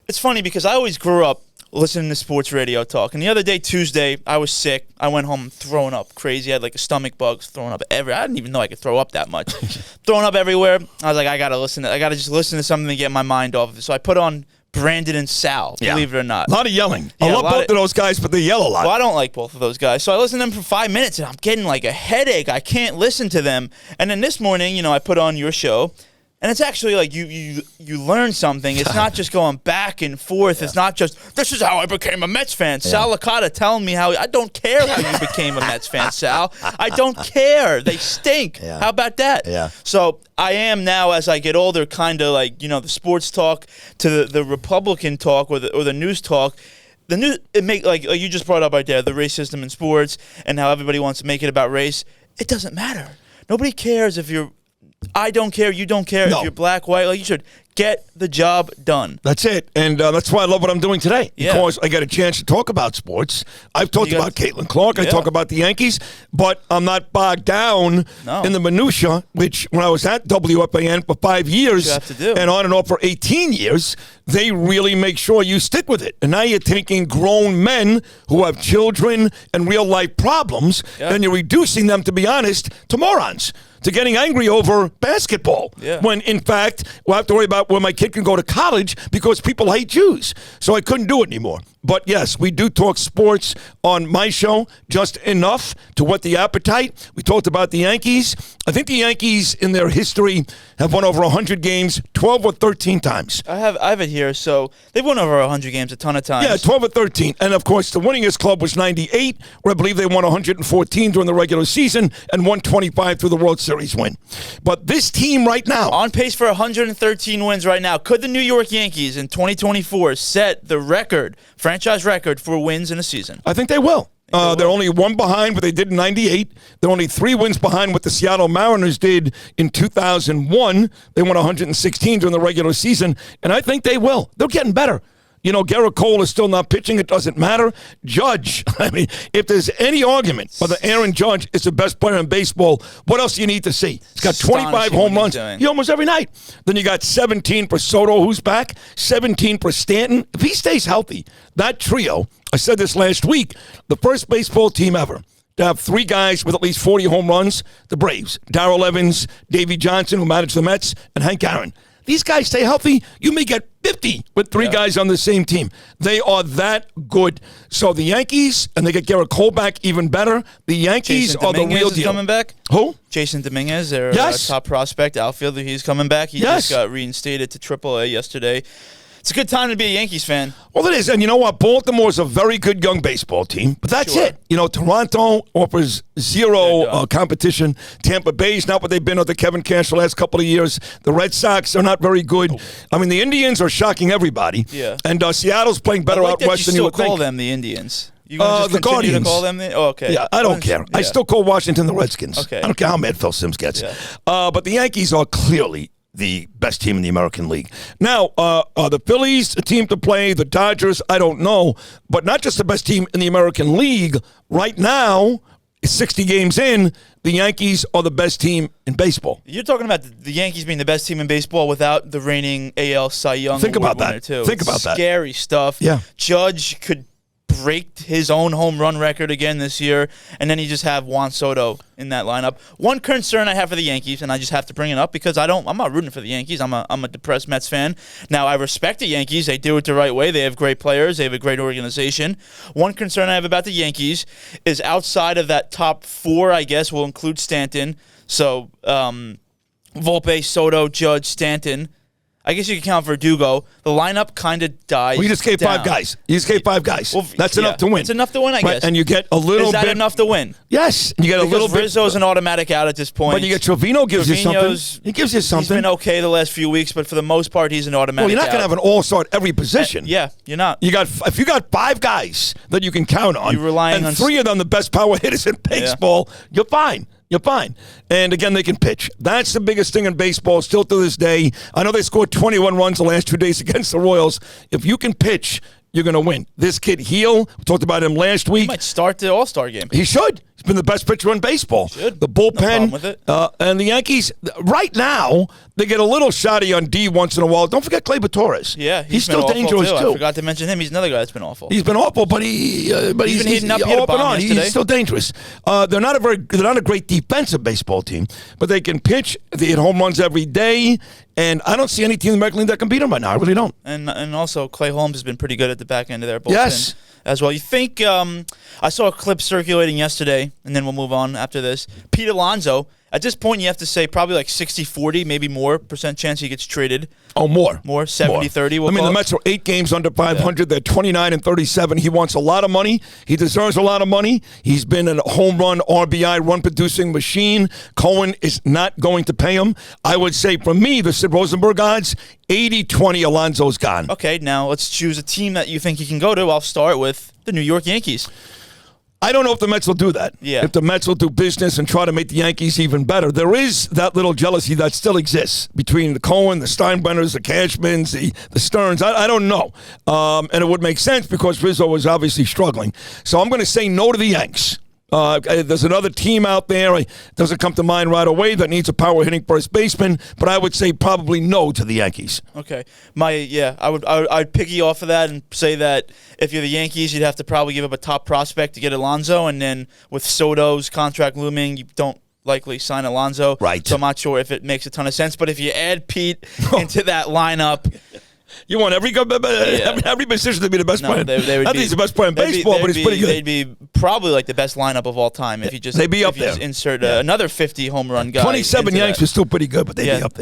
it's funny because I always grew up listening to sports radio talk. And the other day, Tuesday, I was sick. I went home throwing up crazy. I had like a stomach bug, throwing up everywhere. I didn't even know I could throw up that much. Throwing up everywhere. I was like, I got to just listen to something to get my mind off of it. So I put on Brandon and Sal, believe it or not. A lot of yelling. I love both of those guys, but they yell a lot. Well, I don't like both of those guys. So I listened to them for 5 minutes, and I'm getting like a headache. I can't listen to them. And then this morning, I put on your show. And it's actually like you learn something. It's not just going back and forth. Yeah. It's not just, this is how I became a Mets fan. Yeah. Sal Licata telling me how, I don't care how you became a Mets fan, Sal. I don't care. They stink. Yeah. How about that? Yeah. So I am now, as I get older, kind of like, the sports talk to the Republican talk or the news talk. The news, like you just brought up right there, the race system in sports and how everybody wants to make it about race. It doesn't matter. Nobody cares if you're, I don't care, you don't care, if you're black, white, like you should get the job done. That's it. And that's why I love what I'm doing today. Because I got a chance to talk about sports. I've talked about Caitlin Clark. I talk about the Yankees. But I'm not bogged down in the minutia, which when I was at WFAN for 5 years and on and off for 18 years, they really make sure you stick with it. And now you're taking grown men who have children and real-life problems, and you're reducing them, to be honest, to morons. To getting angry over basketball. When, in fact, we'll have to worry about where my kid can go to college because people hate Jews. So I couldn't do it anymore. But, yes, we do talk sports on my show just enough to whet the appetite. We talked about the Yankees. I think the Yankees, in their history, have won over 100 games 12 or 13 times. I have it here. So they've won over 100 games a ton of times. Yeah, 12 or 13. And, of course, the winningest club was 98, where I believe they won 114 during the regular season and 125 through the World Series win. But this team right now, on pace for 113 wins right now. Could the New York Yankees in 2024 set the franchise record for wins in a season? I think they will. They're only one behind what they did in 98. They're only 3 wins behind what the Seattle Mariners did in 2001. They won 116 during the regular season, and I think they will. They're getting better. Garrett Cole is still not pitching. It doesn't matter. Judge, I mean, if there's any argument whether Aaron Judge is the best player in baseball, what else do you need to see? He's got 25 home runs almost every night. Then you got 17 for Soto, who's back, 17 for Stanton. If he stays healthy, that trio, I said this last week, the first baseball team ever to have 3 guys with at least 40 home runs, the Braves. Darrell Evans, Davey Johnson, who managed the Mets, and Hank Aaron. These guys stay healthy, you may get 50 with 3 guys on the same team. They are that good. So the Yankees, and they get Garrett Cole back even better. The Yankees are the real deal. Coming back? Who? Jason Dominguez, their top prospect, outfielder. He's coming back. He just got reinstated to AAA yesterday. It's a good time to be a Yankees fan. Well, it is. And you know what? Baltimore's a very good young baseball team. But that's it. Toronto offers zero competition. Tampa Bay's not what they've been under Kevin Cash the last couple of years. The Red Sox are not very good. I mean, the Indians are shocking everybody. Yeah. And Seattle's playing better out west than you would think. You still call them the Indians. You going to just continue to call them okay. Yeah, I don't care. I still call Washington the Redskins. Okay. I don't care how mad Phil Simms gets. Yeah. But the Yankees are clearly the best team in the American League. Now, are the Phillies a team to play? The Dodgers, I don't know. But not just the best team in the American League. Right now, 60 games in, the Yankees are the best team in baseball. You're talking about the Yankees being the best team in baseball without the reigning AL Cy Young Award winner, too. Think about that. Scary stuff. Yeah. Judge could break his own home run record again this year, and then you just have Juan Soto in that lineup. One concern I have for the Yankees, and I just have to bring it up because I'm not rooting for the Yankees. I'm a depressed Mets fan. Now, I respect the Yankees. They do it the right way. They have great players. They have a great organization. One concern I have about the Yankees is outside of that top 4, I guess, will include Stanton. So, Volpe, Soto, Judge, Stanton. I guess you can count Verdugo. The lineup kind of dies. Well, you just gave 5 guys. Well, that's enough to win. It's enough to win, I guess. And you get a little bit. Is that enough to win? Yes. You get a little bit. Rizzo's an automatic out at this point. But you get Trevino gives you something. He gives you something. He's been okay the last few weeks, but for the most part, he's an automatic out. Well, you're not going to have an all-star at every position. Yeah, you're not. If you got 5 guys that you can count on, you're relying and 3 of them the best power hitters in baseball, you're fine. You're fine. And again, they can pitch. That's the biggest thing in baseball still to this day. I know they scored 21 runs the last 2 days against the Royals. If you can pitch, you're going to win. This kid, Heel, we talked about him last week. He might start the All-Star game. He should. He's been the best pitcher in baseball. Should. The No problem bullpen, with it. and the Yankees, right now, they get a little shoddy on D once in a while. Don't forget Gleyber Torres. Yeah, he's been still awful dangerous, too. I forgot to mention him. He's another guy that's been awful. He's been awful, but he's been hitting up, hit a off and bomb on. yesterday. He's still dangerous. They're not a great defensive baseball team, but they can pitch. They hit home runs every day, and I don't see any team in the American League that can beat them right now. I really don't. And also, Clay Holmes has been pretty good at the back end of their bullpen Yes. as well. You think I saw a clip circulating yesterday, and then we'll move on after this. Pete Alonso, at this point, you have to say probably like 60-40, maybe more % chance he gets traded. Oh, more. More, 70-30. I mean, the Mets are 8 games under 500. They're 29-37. He wants a lot of money. He deserves a lot of money. He's been a home run, RBI, run-producing machine. Cohen is not going to pay him. I would say, for me, the Sid Rosenberg odds, 80-20, Alonso's gone. Okay, now let's choose a team that you think he can go to. I'll start with the New York Yankees. I don't know if the Mets will do that. Yeah. If the Mets will do business and try to make the Yankees even better. There is that little jealousy that still exists between the Cohen, the Steinbrenners, the Cashmans, the Stearns. I don't know. And it would make sense because Rizzo was obviously struggling. So I'm going to say no to the Yanks. There's another team out there. It doesn't come to mind right away that needs a power hitting first baseman, but I would say probably no to the Yankees. Okay, I'd piggy off of that and say that if you're the Yankees, you'd have to probably give up a top prospect to get Alonso, and then with Soto's contract looming, you don't likely sign Alonso. Right. So I'm not sure if it makes a ton of sense, but if you add Pete into that lineup. You want every position to be the best player. I think he's the best player in baseball, but he's pretty good. They'd be probably like the best lineup of all time if you just they'd be up there. Insert another 50 home run guy. 27 Yanks are are still pretty good, but they'd be up there.